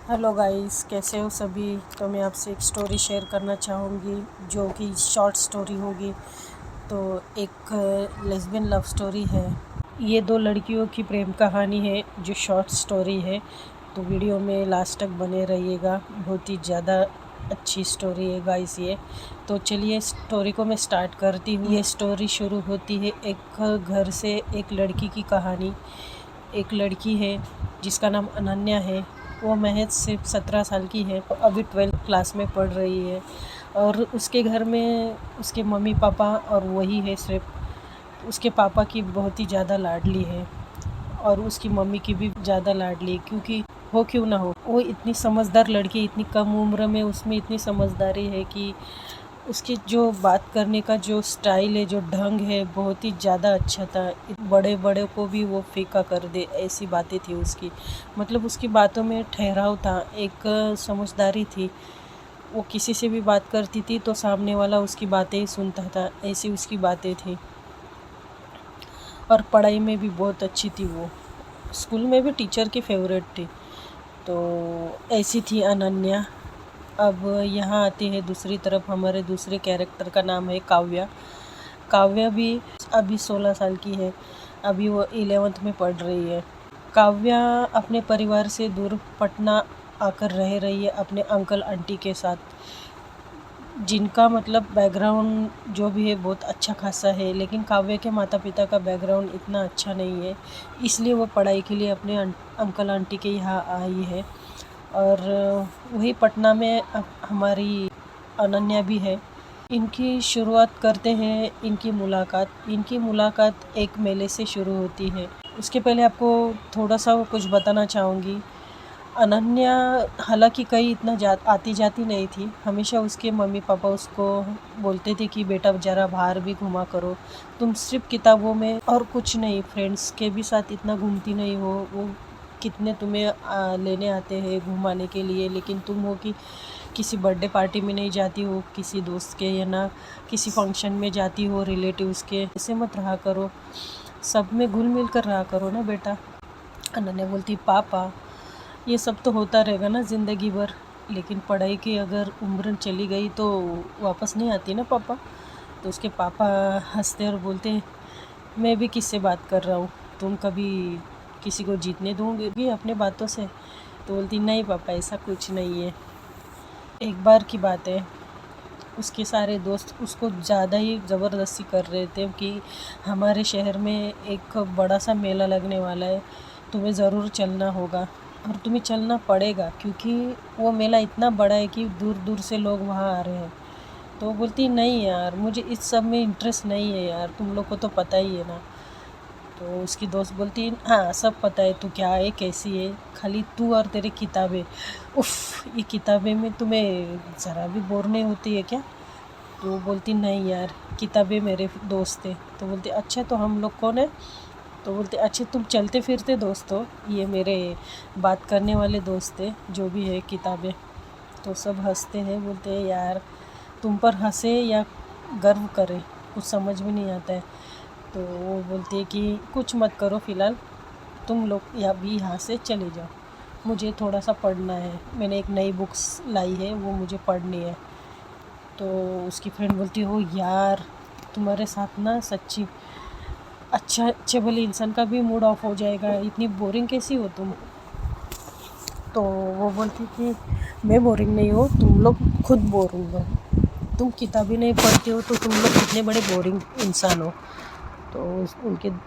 Hello guys, कैसे हो सभी। तो मैं आपसे एक स्टोरी शेयर करना चाहूँगी जो कि शॉर्ट स्टोरी होगी। तो एक लेस्बियन लव स्टोरी है। ये दो लड़कियों की प्रेम कहानी है जो शॉर्ट स्टोरी है। तो वीडियो में लास्ट तक बने रहिएगा, बहुत ही ज़्यादा अच्छी स्टोरी है गाइस ये। तो चलिए स्टोरी को मैं स्टार्ट करती हूँ। ये स्टोरी शुरू होती है एक घर से, एक लड़की की कहानी। एक लड़की है जिसका नाम अनन्या है। वो महज सिर्फ 17 साल की है, अभी 12th क्लास में पढ़ रही है। और उसके घर में उसके मम्मी पापा और वही है सिर्फ। उसके पापा की बहुत ही ज़्यादा लाडली है और उसकी मम्मी की भी ज़्यादा लाडली, क्योंकि हो क्यों ना हो, वो इतनी समझदार लड़की, इतनी कम उम्र में उसमें इतनी समझदारी है कि उसकी जो बात करने का जो स्टाइल है, जो ढंग है, बहुत ही ज़्यादा अच्छा था। बड़े बड़े को भी वो फीका कर दे, ऐसी बातें थी उसकी। मतलब उसकी बातों में ठहराव था, एक समझदारी थी। वो किसी से भी बात करती थी तो सामने वाला उसकी बातें ही सुनता था, ऐसी उसकी बातें थी। और पढ़ाई में भी बहुत अच्छी थी वो, स्कूल में भी टीचर की फेवरेट थी। तो ऐसी थी अनन्या। अब यहाँ आती है दूसरी तरफ, हमारे दूसरे कैरेक्टर का नाम है काव्या। काव्या भी अभी 16 साल की है, अभी वो 11th में पढ़ रही है। काव्या अपने परिवार से दूर पटना आकर रह रही है अपने अंकल आंटी के साथ, जिनका मतलब बैकग्राउंड जो भी है बहुत अच्छा खासा है। लेकिन काव्या के माता पिता का बैकग्राउंड इतना अच्छा नहीं है, इसलिए वो पढ़ाई के लिए अपने अंकल आंटी के यहाँ आई है। और वही पटना में हमारी अनन्या भी है। इनकी शुरुआत करते हैं, इनकी मुलाकात एक मेले से शुरू होती है। उसके पहले आपको थोड़ा सा कुछ बताना चाहूँगी। अनन्या हालांकि कहीं इतना आती जाती नहीं थी। हमेशा उसके मम्मी पापा उसको बोलते थे कि बेटा ज़रा बाहर भी घुमा करो, तुम सिर्फ किताबों में और कुछ नहीं, फ्रेंड्स के भी साथ इतना घूमती नहीं हो। वो कितने तुम्हें लेने आते हैं घुमाने के लिए, लेकिन तुम हो कि किसी बर्थडे पार्टी में नहीं जाती हो, किसी दोस्त के या ना किसी फंक्शन में जाती हो रिलेटिव्स के। ऐसे मत रहा करो, सब में घुल मिल कर रहा करो ना बेटा। अनन्या बोलती पापा ये सब तो होता रहेगा ना ज़िंदगी भर, लेकिन पढ़ाई की अगर उम्र चली गई तो वापस नहीं आती ना पापा। तो उसके पापा हंसते और बोलते मैं भी किससे बात कर रहा हूँ, तुम कभी किसी को जीतने दूँगी अपने बातों से। तो बोलती नहीं पापा ऐसा कुछ नहीं है। एक बार की बात है, उसके सारे दोस्त उसको ज़्यादा ही ज़बरदस्ती कर रहे थे कि हमारे शहर में एक बड़ा सा मेला लगने वाला है, तुम्हें ज़रूर चलना होगा और तुम्हें चलना पड़ेगा, क्योंकि वो मेला इतना बड़ा है कि दूर दूर से लोग वहाँ आ रहे हैं। तो बोलती नहीं यार, मुझे इस सब में इंटरेस्ट नहीं है यार, तुम लोग को तो पता ही है ना। तो उसकी दोस्त बोलती हाँ सब पता है, तू क्या है कैसी है, खाली तू और तेरी किताबें, उफ़ ये किताबें में तुम्हें ज़रा भी बोर नहीं होती है क्या। तो वो बोलती नहीं यार, किताबें मेरे दोस्त थे। तो बोलते अच्छा तो हम लोग कौन है। तो बोलते अच्छा तुम चलते फिरते दोस्त हो, ये मेरे बात करने वाले दोस्त थे, जो भी है किताबें। तो सब हंसते हैं, बोलते हैं यार तुम पर हंसे या गर्व करें, कुछ समझ में नहीं आता है। तो वो बोलते हैं कि कुछ मत करो फ़िलहाल, तुम लोग अभी यहाँ से चले जाओ, मुझे थोड़ा सा पढ़ना है, मैंने एक नई बुक्स लाई है वो मुझे पढ़नी है। तो उसकी फ्रेंड बोलती हो यार तुम्हारे साथ ना सच्ची अच्छे भले इंसान का भी मूड ऑफ हो जाएगा, इतनी बोरिंग कैसी हो तुम। तो वो बोलती कि मैं बोरिंग नहीं हूँ, तुम लोग खुद बोरिंग हो, तुम किताबें नहीं पढ़ते हो तो तुम लोग कितने बड़े बोरिंग इंसान हो। तो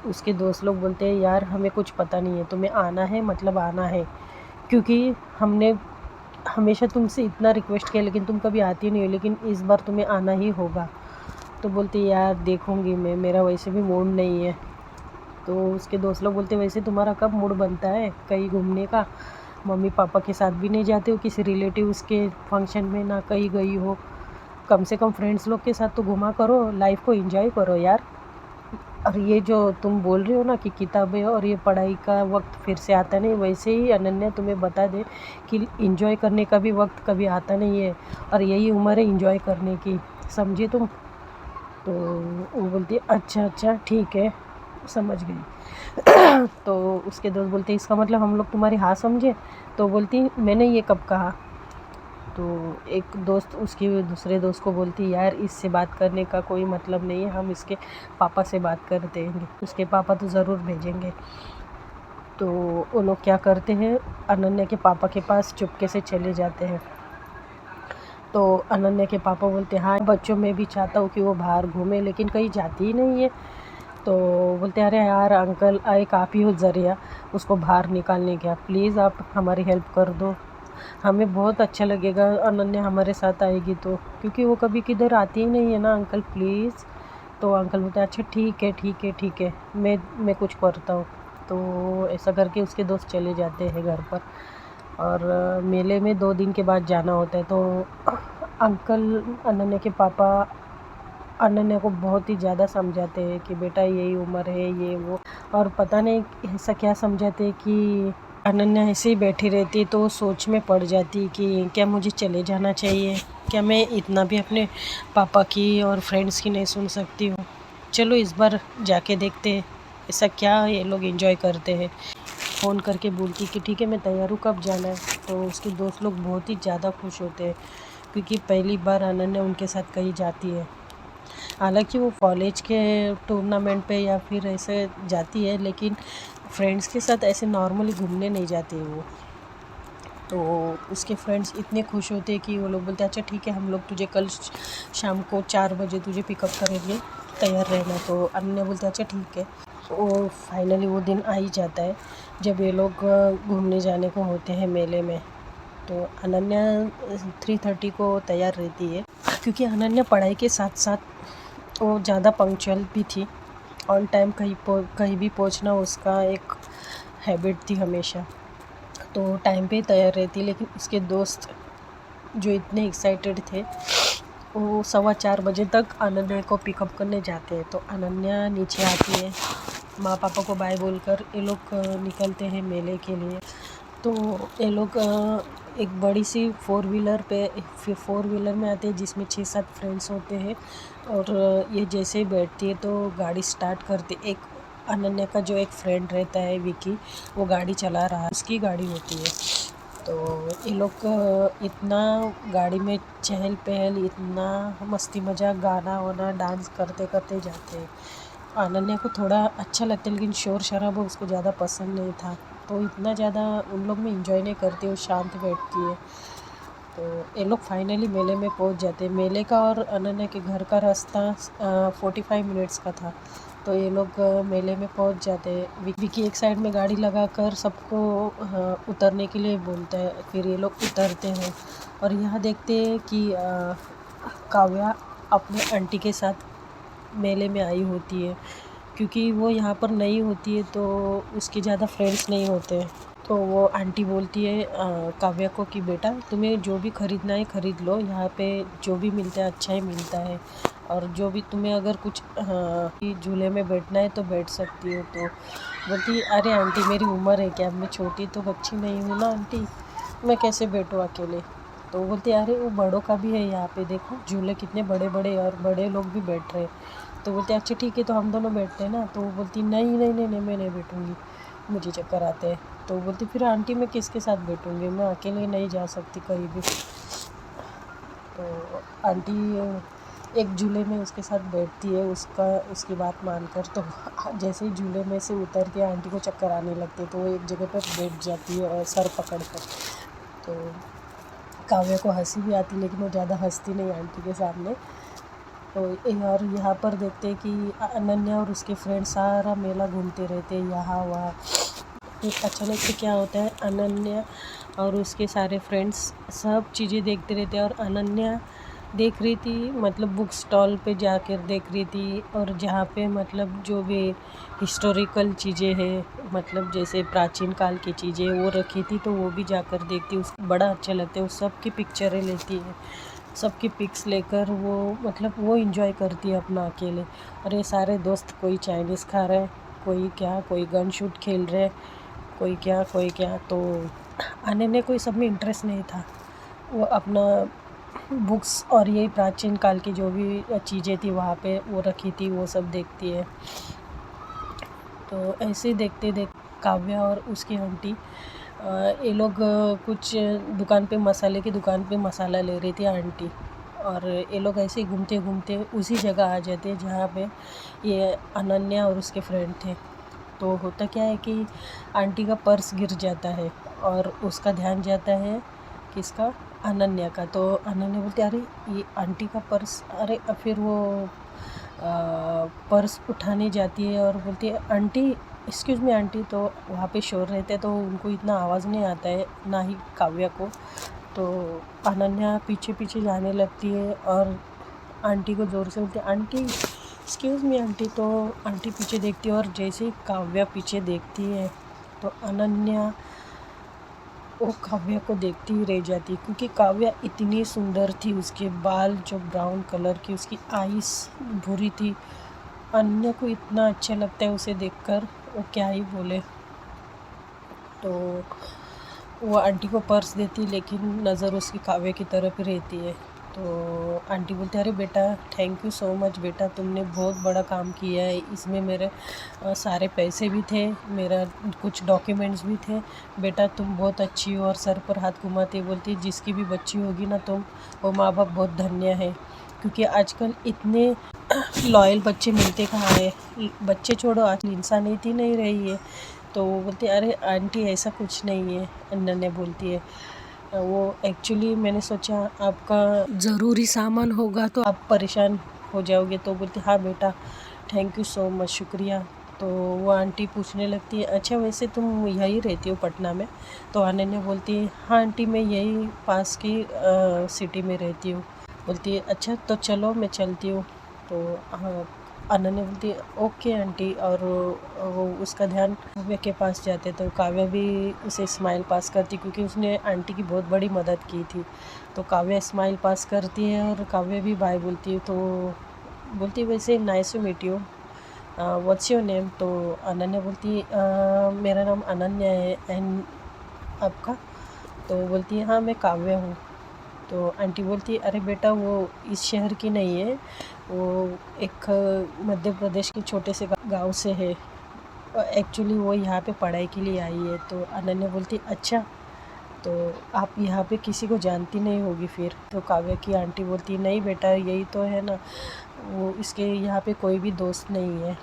उसके दोस्त लोग बोलते हैं यार हमें कुछ पता नहीं है, तुम्हें आना है मतलब आना है, क्योंकि हमने हमेशा तुमसे इतना रिक्वेस्ट किया लेकिन तुम कभी आती नहीं हो, लेकिन इस बार तुम्हें आना ही होगा। तो बोलती यार देखूँगी मैं, मेरा वैसे भी मूड नहीं है। तो उसके दोस्त लोग बोलते वैसे तुम्हारा कब मूड बनता है कहीं घूमने का, मम्मी पापा के साथ भी नहीं जाते हो किसी रिलेटिव्स के फंक्शन में, ना कहीं गई हो, कम से कम फ्रेंड्स लोग के साथ तो घुमा करो, लाइफ को एंजॉय करो यार। और ये जो तुम बोल रही हो ना कि किताबें और ये पढ़ाई का वक्त फिर से आता नहीं, वैसे ही अनन्या तुम्हें बता दे कि एंजॉय करने का भी वक्त कभी आता नहीं है, और यही उम्र है एंजॉय करने की, समझे तुम। तो वो बोलती है अच्छा अच्छा ठीक है। समझ गई। तो उसके दोस्त बोलते इसका मतलब हम लोग तुम्हारी हाँ समझे? तो बोलती मैंने ये कब कहा? तो एक दोस्त उसकी दूसरे दोस्त को बोलती यार इससे बात करने का कोई मतलब नहीं है, हम इसके पापा से बात कर देंगे, उसके पापा तो ज़रूर भेजेंगे। तो वो लोग क्या करते हैं, अनन्या के पापा के पास चुपके से चले जाते हैं। तो अनन्या के पापा बोलते हाँ बच्चों में भी चाहता हूँ कि वो बाहर घूमे, लेकिन कहीं जाती ही नहीं है। तो बोलते अरे यार अंकल एक आप ही हो ज़रिया उसको बाहर निकालने का, प्लीज़ आप हमारी हेल्प कर दो, हमें बहुत अच्छा लगेगा अनन्या हमारे साथ आएगी तो, क्योंकि वो कभी किधर आती ही नहीं है ना अंकल प्लीज़। तो अंकल बोलते अच्छा ठीक है ठीक है ठीक है, मैं कुछ करता हूँ। तो ऐसा करके उसके दोस्त चले जाते हैं घर पर। और मेले में 2 दिन के बाद जाना होता है। तो अंकल अनन्या के पापा अनन्या को बहुत ही ज़्यादा समझाते हैं कि बेटा यही उम्र है ये वो, और पता नहीं ऐसा क्या समझाते हैं कि अनन्या ऐसे ही बैठी रहती तो सोच में पड़ जाती कि क्या मुझे चले जाना चाहिए, क्या मैं इतना भी अपने पापा की और फ्रेंड्स की नहीं सुन सकती हूँ। चलो इस बार जाके देखते हैं ऐसा क्या ये लोग एंजॉय करते हैं। फ़ोन करके बोलती कि ठीक है मैं तैयार हूँ, कब जाना है? तो उसके दोस्त लोग बहुत ही ज़्यादा खुश होते हैं क्योंकि पहली बार अनन्या उनके साथ कहीं जाती है। हालांकि वो कॉलेज के टूर्नामेंट पे या फिर ऐसे जाती है, लेकिन फ्रेंड्स के साथ ऐसे नॉर्मली घूमने नहीं जाती है वो। तो उसके फ्रेंड्स इतने खुश होते हैं कि वो लोग बोलते हैं अच्छा ठीक है हम लोग तुझे कल शाम को 4 बजे तुझे पिकअप करेंगे, तैयार रहना। तो अनन्या बोलते अच्छा ठीक है। वो फाइनली वो दिन आ ही जाता है जब ये लोग घूमने जाने को होते हैं मेले में। तो अनन्या 3:30 को तैयार रहती है क्योंकि अनन्या पढ़ाई के साथ साथ वो ज़्यादा पंक्चुअल भी थी। ऑन टाइम कहीं भी पहुंचना उसका एक हैबिट थी हमेशा। तो टाइम पे तैयार रहती, लेकिन उसके दोस्त जो इतने एक्साइटेड थे वो 4:15 बजे तक अनन्या को पिकअप करने जाते हैं। तो अनन्या नीचे आती है, माँ पापा को बाय बोलकर ये लोग निकलते हैं मेले के लिए। तो ये लोग एक बड़ी सी 4 व्हीलर पे 4 व्हीलर में आते हैं जिसमें 6-7 फ्रेंड्स होते हैं। और ये जैसे ही बैठती है तो गाड़ी स्टार्ट करती, एक अनन्या का जो एक फ्रेंड रहता है विकी, वो गाड़ी चला रहा है, उसकी गाड़ी होती है। तो ये लोग इतना गाड़ी में चहल पहल, इतना मस्ती मजाक, गाना वाना डांस करते करते जाते हैं। अनन्या को थोड़ा अच्छा लगता है लेकिन शोर शराबा उसको ज़्यादा पसंद नहीं था, तो इतना ज़्यादा उन लोग में इंजॉय नहीं करती, वो शांत बैठती है। तो ये लोग फाइनली मेले में पहुंच जाते हैं। मेले का और अनन्या के घर का रास्ता 45 मिनट्स का था। तो ये लोग मेले में पहुंच जाते हैं। विकी एक साइड में गाड़ी लगाकर सबको उतरने के लिए बोलता है, फिर ये लोग उतरते हैं और यहाँ देखते हैं कि काव्या अपने आंटी के साथ मेले में आई होती है, क्योंकि वो यहाँ पर नई होती है तो उसके ज़्यादा फ्रेंड्स नहीं होते। तो वो आंटी बोलती है काव्या को कि बेटा तुम्हें जो भी ख़रीदना है ख़रीद लो, यहाँ पे जो भी मिलता है अच्छा ही मिलता है, और जो भी तुम्हें अगर कुछ झूले में बैठना है तो बैठ सकती हो। तो बोलती अरे आंटी मेरी उम्र है क्या, मैं छोटी तो बच्ची नहीं हूँ ना आंटी, मैं कैसे बैठूँ अकेले। तो वो बोलती अरे वो बड़ों का भी है, यहाँ पे देखो झूले कितने बड़े बड़े और बड़े लोग भी बैठ रहे। तो बोलते अच्छा ठीक है तो हम दोनों बैठते हैं ना। तो वो बोलती नहीं नहीं नहीं नहीं मैं नहीं बैठूँगी, मुझे चक्कर आते हैं। तो बोलती फिर आंटी मैं किसके साथ बैठूँगी, मैं अकेले नहीं जा सकती कहीं भी। तो आंटी एक झूले में उसके साथ बैठती है, उसकी बात मानकर। तो जैसे ही झूले में से उतर के आंटी को चक्कर आने लगते तो वो एक जगह पर बैठ जाती है और सर पकड़ कर। तो काव्या को हंसी भी आती लेकिन वो ज़्यादा हंसती नहीं आंटी के सामने। तो और यहाँ पर देखते हैं कि अनन्या और उसके फ्रेंड सारा मेला घूमते रहते हैं यहाँ वहाँ। फिर अचानक से क्या होता है, अनन्या और उसके सारे फ्रेंड्स सब चीज़ें देखते रहते हैं और अनन्या देख रही थी, मतलब बुक स्टॉल पे जाकर देख रही थी, और जहाँ पे मतलब जो भी हिस्टोरिकल चीज़ें हैं, मतलब जैसे प्राचीन काल की चीज़ें वो रखी थी, तो वो भी जाकर देखती, उसको बड़ा अच्छा लगता है। वो सबकी पिक्चरें लेती है, सबकी पिक्स लेकर वो मतलब वो इंजॉय करती है अपना अकेले। और ये सारे दोस्त कोई चाइनीज़ खा रहे हैं, कोई क्या, कोई गन शूट खेल रहे, कोई क्या कोई क्या। तो अनन्या को सब में इंटरेस्ट नहीं था, वो अपना बुक्स और ये प्राचीन काल की जो भी चीज़ें थी वहाँ पे वो रखी थी वो सब देखती है। तो ऐसे देखते देख काव्या और उसकी आंटी ये लोग कुछ दुकान पे मसाले की दुकान पे मसाला ले रही थी आंटी, और ये लोग ऐसे ही घूमते घूमते उसी जगह आ जाते जहाँ पे ये अनन्या और उसके फ्रेंड थे। तो होता क्या है कि आंटी का पर्स गिर जाता है और उसका ध्यान जाता है किसका, अनन्या का। तो अनन्या बोलती अरे ये आंटी का पर्स, अरे फिर वो पर्स उठाने जाती है और बोलती है आंटी एक्सक्यूज़ मी आंटी। तो वहाँ पे शोर रहते तो उनको इतना आवाज़ नहीं आता है, ना ही काव्या को। तो अनन्या पीछे पीछे जाने लगती है और आंटी को ज़ोर से बोलती है आंटी एक्सक्यूज़ मी आंटी। तो आंटी पीछे देखती है और जैसे ही काव्या पीछे देखती है तो अनन्या वो काव्या को देखती ही रह जाती, क्योंकि काव्या इतनी सुंदर थी, उसके बाल जो ब्राउन कलर की, उसकी आईज भूरी थी। अनन्या को इतना अच्छा लगता है उसे देखकर, वो क्या ही बोले। तो वो आंटी को पर्स देती लेकिन नज़र उसकी काव्या की तरफ ही रहती है। तो आंटी बोलती अरे बेटा थैंक यू सो मच बेटा, तुमने बहुत बड़ा काम किया है, इसमें मेरे सारे पैसे भी थे, मेरा कुछ डॉक्यूमेंट्स भी थे, बेटा तुम बहुत अच्छी हो। और सर पर हाथ घुमाते बोलती जिसकी भी बच्ची होगी ना तुम, वो माँ बाप बहुत धन्य है, क्योंकि आजकल इतने लॉयल बच्चे मिलते कहाँ है, बच्चे छोड़ो आज इंसानियत नहीं रही है। तो वो बोलती अरे आंटी ऐसा कुछ नहीं है। अनन्या बोलती है वो एक्चुअली मैंने सोचा आपका ज़रूरी सामान होगा तो आप परेशान हो जाओगे। तो बोलती हाँ बेटा थैंक यू सो मच, शुक्रिया। तो वो आंटी पूछने लगती है अच्छा वैसे तुम यहीं रहती हो पटना में। तो अनन्या बोलती है हाँ आंटी मैं यही पास की सिटी में रहती हूँ। बोलती है अच्छा तो चलो मैं चलती हूँ। तो हाँ अनन्या बोलती है ओके आंटी, और वो उसका ध्यान काव्या के पास जाते। तो काव्या भी उसे स्माइल पास करती, क्योंकि उसने आंटी की बहुत बड़ी मदद की थी। तो काव्या स्माइल पास करती है और काव्या भी बाय बोलती है। तो बोलती है वैसे nice to meet you, what's your name. तो अनन्या बोलती है मेरा नाम अनन्या है, एंड आपका। तो बोलती है हाँ मैं काव्या हूँ। तो आंटी बोलती है अरे बेटा वो इस शहर की नहीं है, वो एक मध्य प्रदेश के छोटे से गांव से है, एक्चुअली वो यहाँ पे पढ़ाई के लिए आई है। तो अनन्या बोलती अच्छा तो आप यहाँ पे किसी को जानती नहीं होगी फिर। तो काव्या की आंटी बोलती नहीं बेटा यही तो है ना, वो इसके यहाँ पे कोई भी दोस्त नहीं है,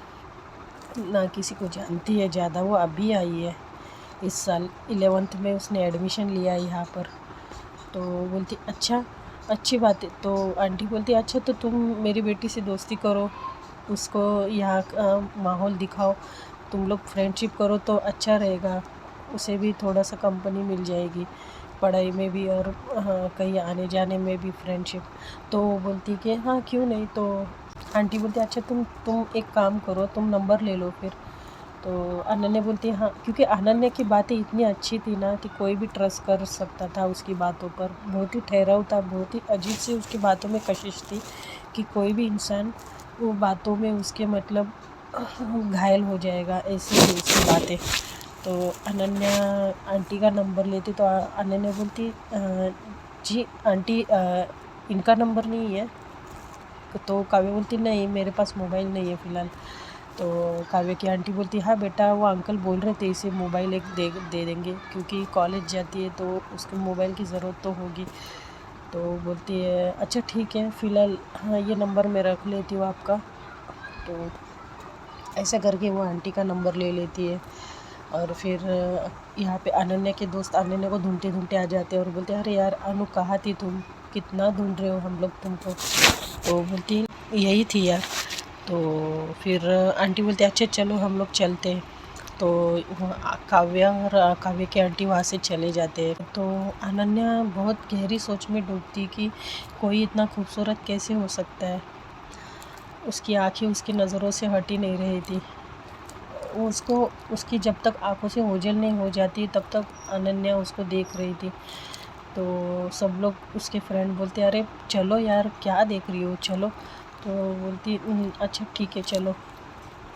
ना किसी को जानती है ज़्यादा, वो अभी आई है, इस साल 11th में उसने एडमिशन लिया यहाँ पर। तो बोलती अच्छा अच्छी बात है। तो आंटी बोलती अच्छा तो तुम मेरी बेटी से दोस्ती करो, उसको यहाँ का माहौल दिखाओ, तुम लोग फ्रेंडशिप करो तो अच्छा रहेगा, उसे भी थोड़ा सा कंपनी मिल जाएगी पढ़ाई में भी और हाँ कहीं आने जाने में भी फ्रेंडशिप। तो बोलती कि हाँ क्यों नहीं। तो आंटी बोलती अच्छा तुम एक काम करो, तुम नंबर ले लो फिर। तो अनन्या बोलती हाँ, क्योंकि अनन्या की बातें इतनी अच्छी थी ना कि कोई भी ट्रस्ट कर सकता था उसकी बातों पर, बहुत ही ठहराव था, बहुत ही अजीब सी उसकी बातों में कशिश थी कि कोई भी इंसान वो बातों में उसके मतलब घायल हो जाएगा, ऐसी ही उसकी बातें। तो अनन्या आंटी का नंबर लेती। तो अनन्या बोलती जी आंटी इनका नंबर नहीं है। तो काव्या बोलती नहीं मेरे पास मोबाइल नहीं है फ़िलहाल। तो काव्या की आंटी बोलती हाँ बेटा वो अंकल बोल रहे थे इसे मोबाइल एक दे देंगे, क्योंकि कॉलेज जाती है तो उसको मोबाइल की ज़रूरत तो होगी। तो बोलती है अच्छा ठीक है फ़िलहाल हाँ ये नंबर मैं रख लेती हूँ आपका। तो ऐसा करके वो आंटी का नंबर ले लेती है। और फिर यहाँ पे अनन्या के दोस्त अनन्या को ढूंढते ढूंढते आ जाते हैं और बोलते हैं अरे यार अनु कहाँ थी तुम, कितना ढूंढ रहे हो हम लोग तुमको। तो बोलती यही थी यार। तो फिर आंटी बोलती अच्छा चलो हम लोग चलते हैं। तो काव्या और काव्या की आंटी वहाँ से चले जाते हैं। तो अनन्या बहुत गहरी सोच में डूबती कि कोई इतना खूबसूरत कैसे हो सकता है, उसकी आंखें उसकी नज़रों से हट ही नहीं रही थी। उसको उसकी जब तक आंखों से ओझल नहीं हो जाती तब तक अनन्या उसको देख रही थी। तो सब लोग उसके फ्रेंड बोलते अरे चलो यार क्या देख रही हो चलो। तो बोलती अच्छा ठीक है चलो।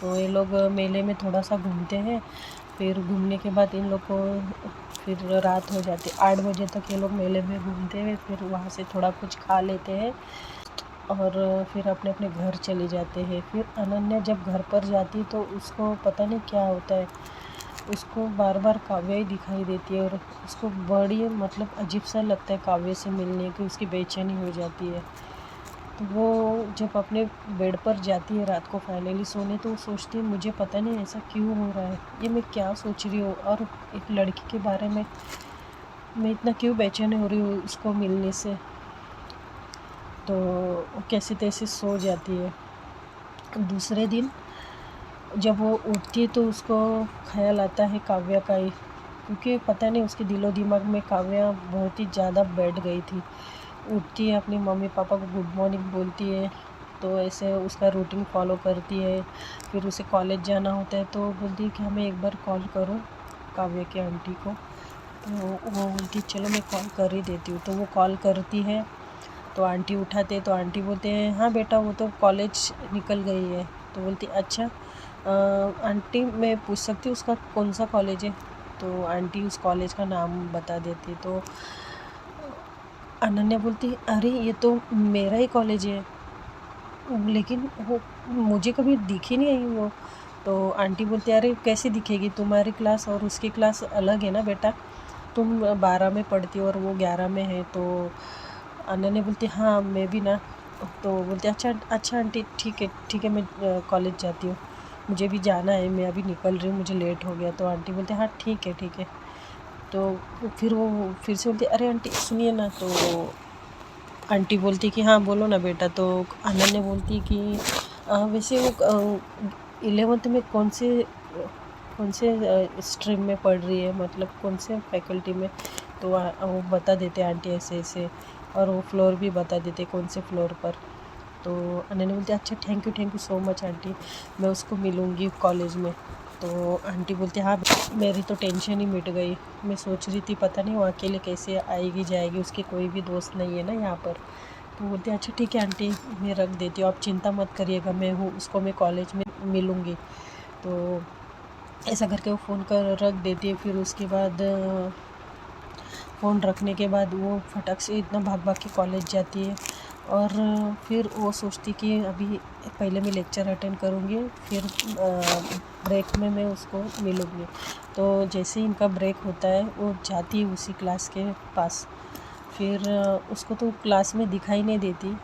तो ये लोग मेले में थोड़ा सा घूमते हैं, फिर घूमने के बाद इन लोग को फिर रात हो जाती 8 बजे तक ये लोग मेले में घूमते हैं, फिर वहाँ से थोड़ा कुछ खा लेते हैं और फिर अपने अपने घर चले जाते हैं। फिर अनन्या जब घर पर जाती तो उसको पता नहीं क्या होता है, उसको बार बार काव्या ही दिखाई देती है और उसको बड़ी मतलब अजीब सा लगता है काव्या से मिलने की, उसकी बेचैनी हो जाती है। तो वो जब अपने बेड पर जाती है रात को फाइनली सोने, तो वो सोचती है मुझे पता नहीं ऐसा क्यों हो रहा है, ये मैं क्या सोच रही हूँ, और एक लड़की के बारे में मैं इतना क्यों बेचैन हो रही हूँ उसको मिलने से। तो कैसे तैसे सो जाती है। दूसरे दिन जब वो उठती है तो उसको ख्याल आता है काव्या का ही, क्योंकि पता नहीं उसके दिलो दिमाग में काव्या बहुत ही ज़्यादा बैठ गई थी। उठती है, अपनी मम्मी पापा को गुड मॉर्निंग बोलती है, तो ऐसे उसका रूटीन फॉलो करती है। फिर उसे कॉलेज जाना होता है तो बोलती है कि हमें एक बार कॉल करो काव्या की आंटी को। तो वो बोलती है चलो मैं कॉल कर ही देती हूँ। तो वो कॉल करती है तो आंटी उठाते, तो आंटी बोलते हैं हाँ बेटा वो तो कॉलेज निकल गई है। तो बोलती अच्छा आंटी मैं पूछ सकती हूँ उसका कौन सा कॉलेज है। तो आंटी उस कॉलेज का नाम बता देती। तो अनन्या बोलती अरे ये तो मेरा ही कॉलेज है, लेकिन वो मुझे कभी दिखी नहीं आई वो। तो आंटी बोलती अरे कैसे दिखेगी, तुम्हारी क्लास और उसकी क्लास अलग है ना बेटा, तुम 12 में पढ़ती हो और वो 11 में है। तो अनन्या बोलती हाँ मैं भी ना। तो बोलते अच्छा अच्छा आंटी ठीक है मैं कॉलेज जाती हूँ, मुझे भी जाना है, मैं अभी निकल रही हूँ, मुझे लेट हो गया। तो आंटी बोलते हाँ ठीक है। तो फिर वो फिर से बोलती अरे आंटी सुनिए ना। तो आंटी बोलती कि हाँ बोलो ना बेटा। तो अनन्या बोलती कि वैसे वो 11th में कौन से स्ट्रीम में पढ़ रही है, मतलब कौन से फैकल्टी में। तो वो बता देते आंटी ऐसे ऐसे, और वो फ्लोर भी बता देते कौन से फ्लोर पर। तो अनन्या बोलती अच्छा thank you so much aunty, मैं उसको मिलूँगी कॉलेज में। तो आंटी बोलती हाँ मेरी तो टेंशन ही मिट गई, मैं सोच रही थी पता नहीं वो अकेले कैसे आएगी जाएगी, उसके कोई भी दोस्त नहीं है ना यहाँ पर। तो बोलते अच्छा ठीक है आंटी मैं रख देती हूँ, आप चिंता मत करिएगा, मैं हूँ, उसको मैं कॉलेज में मिलूँगी। तो ऐसा करके वो फ़ोन कर रख देती है। फिर उसके बाद फ़ोन रखने के बाद वो फटक से इतना भाग भाग के कॉलेज जाती है। और फिर वो सोचती कि अभी पहले मैं लेक्चर अटेंड करूँगी, फिर ब्रेक में मैं उसको मिलूँगी। तो जैसे ही इनका ब्रेक होता है वो जाती है उसी क्लास के पास। फिर उसको तो क्लास में दिखाई नहीं देती,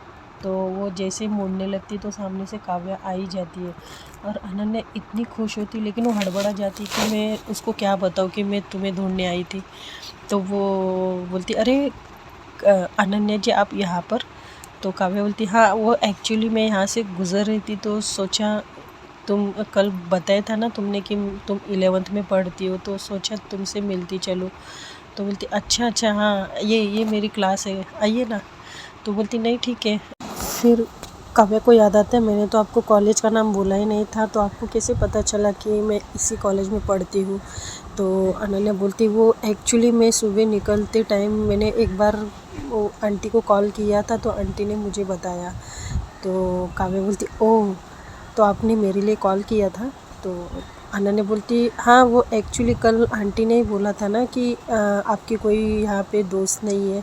तो वो जैसे ही मुड़ने लगती तो सामने से काव्या आ ही जाती है। और अनन्या इतनी खुश होती, लेकिन वो हड़बड़ा जाती कि मैं उसको क्या बताऊँ कि मैं तुम्हें ढूंढने आई थी। तो वो बोलती अरे अनन्या जी आप यहाँ पर। तो काव्या बोलती हाँ वो एक्चुअली मैं यहाँ से गुज़र रही थी तो सोचा, तुम कल बताया था ना तुमने कि तुम 11th में पढ़ती हो, तो सोचा तुमसे मिलती चलो। तो बोलती अच्छा हाँ ये मेरी क्लास है, आइए ना। तो बोलती नहीं ठीक है। फिर काव्या को याद आता है मैंने तो आपको कॉलेज का नाम बोला ही नहीं था, तो आपको कैसे पता चला कि मैं इसी कॉलेज में पढ़ती हूँ। तो अनन्या बोलती वो एक्चुअली मैं सुबह निकलते टाइम मैंने एक बार वो आंटी को कॉल किया था तो आंटी ने मुझे बताया। तो काव्या बोलती ओह तो आपने मेरे लिए कॉल किया था। तो अनन्या बोलती हाँ वो एक्चुअली कल आंटी ने ही बोला था ना कि आपकी कोई यहाँ पे दोस्त नहीं है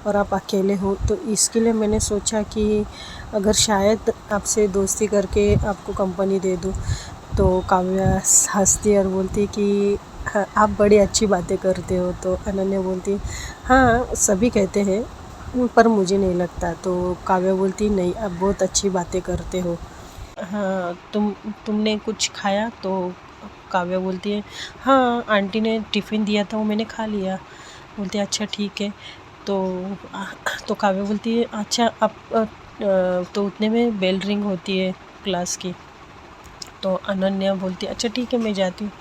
और आप अकेले हो, तो इसके लिए मैंने सोचा कि अगर शायद आपसे दोस्ती करके आपको कंपनी दे दूँ। तो काव्या हंसती और बोलती कि हाँ आप बड़ी अच्छी बातें करते हो। तो अनन्या बोलती हाँ सभी कहते हैं पर मुझे नहीं लगता। तो काव्या बोलती नहीं आप बहुत अच्छी बातें करते हो। हाँ तुमने कुछ खाया। तो काव्या बोलती है हाँ आंटी ने टिफ़िन दिया था वो मैंने खा लिया। बोलते अच्छा ठीक है। तो तो काव्या बोलती है अच्छा आप तो उतने में बेल रिंग होती है क्लास की। तो अनन्या बोलती है अच्छा ठीक है मैं जाती हूँ।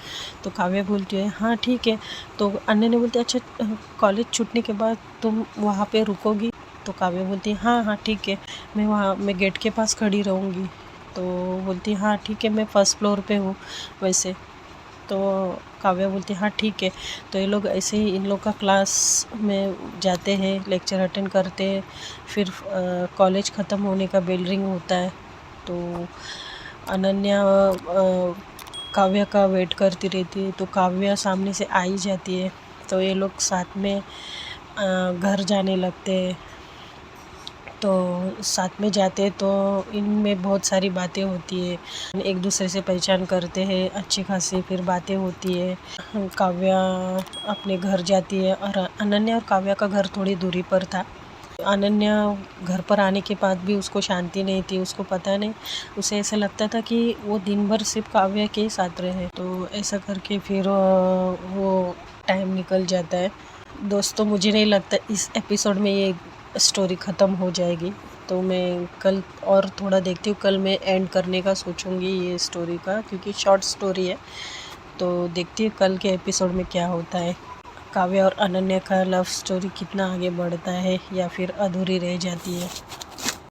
तो काव्या बोलती है हाँ ठीक है। तो अनन्या बोलती है अच्छा कॉलेज छूटने के बाद तुम वहाँ पे रुकोगी। तो काव्या बोलती है हाँ ठीक है, मैं गेट के पास खड़ी रहूँगी। तो बोलती है हाँ ठीक है मैं फर्स्ट फ्लोर पे हूँ वैसे। तो काव्या बोलती है हाँ ठीक है। तो ये लोग ऐसे ही इन लोग का क्लास में जाते हैं, लेक्चर अटेंड करते हैं। फिर कॉलेज ख़त्म होने का बेल रिंग होता है। तो अनन्या काव्या का वेट करती रहती है। तो काव्या सामने से आ ही जाती है। तो ये लोग साथ में घर जाने लगते हैं। तो साथ में जाते हैं तो इनमें बहुत सारी बातें होती है, एक दूसरे से पहचान करते हैं अच्छी खासी, फिर बातें होती है। काव्या अपने घर जाती है और अनन्या और काव्या का घर थोड़ी दूरी पर था। अनन्या घर पर आने के बाद भी उसको शांति नहीं थी, उसको पता नहीं, उसे ऐसा लगता था कि वो दिन भर सिर्फ काव्या के साथ रहे। तो ऐसा करके फिर वो टाइम निकल जाता है। दोस्तों, मुझे नहीं लगता इस एपिसोड में ये स्टोरी ख़त्म हो जाएगी, तो मैं कल और थोड़ा देखती हूँ। कल मैं एंड करने का सोचूंगी ये स्टोरी का, क्योंकि शॉर्ट स्टोरी है। तो देखती हूँ कल के एपिसोड में क्या होता है, काव्या और अनन्या का लव स्टोरी कितना आगे बढ़ता है या फिर अधूरी रह जाती है।